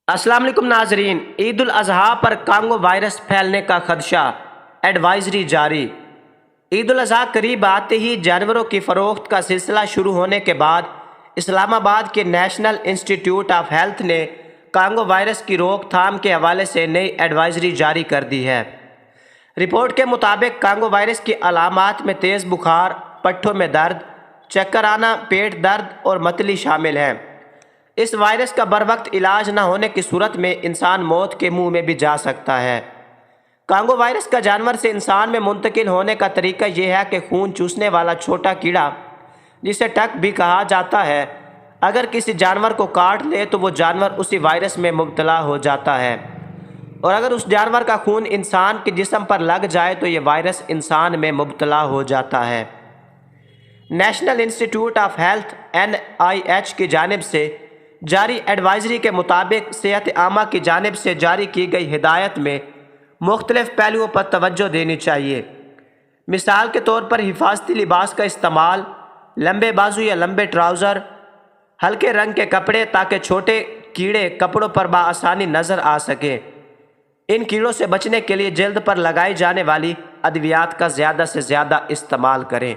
السلام علیکم ناظرین، عید الاضحیٰ پر کانگو وائرس پھیلنے کا خدشہ، ایڈوائزری جاری۔ عید الاضحیٰ قریب آتے ہی جانوروں کی فروخت کا سلسلہ شروع ہونے کے بعد اسلام آباد کے نیشنل انسٹی ٹیوٹ آف ہیلتھ نے کانگو وائرس کی روک تھام کے حوالے سے نئی ایڈوائزری جاری کر دی ہے۔ رپورٹ کے مطابق کانگو وائرس کی علامات میں تیز بخار، پٹھوں میں درد، چکر آنا، پیٹ درد اور متلی شامل ہیں۔ اس وائرس کا بروقت علاج نہ ہونے کی صورت میں انسان موت کے منہ میں بھی جا سکتا ہے۔ کانگو وائرس کا جانور سے انسان میں منتقل ہونے کا طریقہ یہ ہے کہ خون چوسنے والا چھوٹا کیڑا، جسے ٹک بھی کہا جاتا ہے، اگر کسی جانور کو کاٹ لے تو وہ جانور اسی وائرس میں مبتلا ہو جاتا ہے، اور اگر اس جانور کا خون انسان کے جسم پر لگ جائے تو یہ وائرس انسان میں مبتلا ہو جاتا ہے۔ نیشنل انسٹی ٹیوٹ آف ہیلتھ NIH کی جانب سے جاری ایڈوائزری کے مطابق صحت عامہ کی جانب سے جاری کی گئی ہدایت میں مختلف پہلوؤں پر توجہ دینی چاہیے۔ مثال کے طور پر حفاظتی لباس کا استعمال، لمبے بازو یا لمبے ٹراؤزر، ہلکے رنگ کے کپڑے تاکہ چھوٹے کیڑے کپڑوں پر بآسانی نظر آ سکیں۔ ان کیڑوں سے بچنے کے لیے جلد پر لگائی جانے والی ادویات کا زیادہ سے زیادہ استعمال کریں۔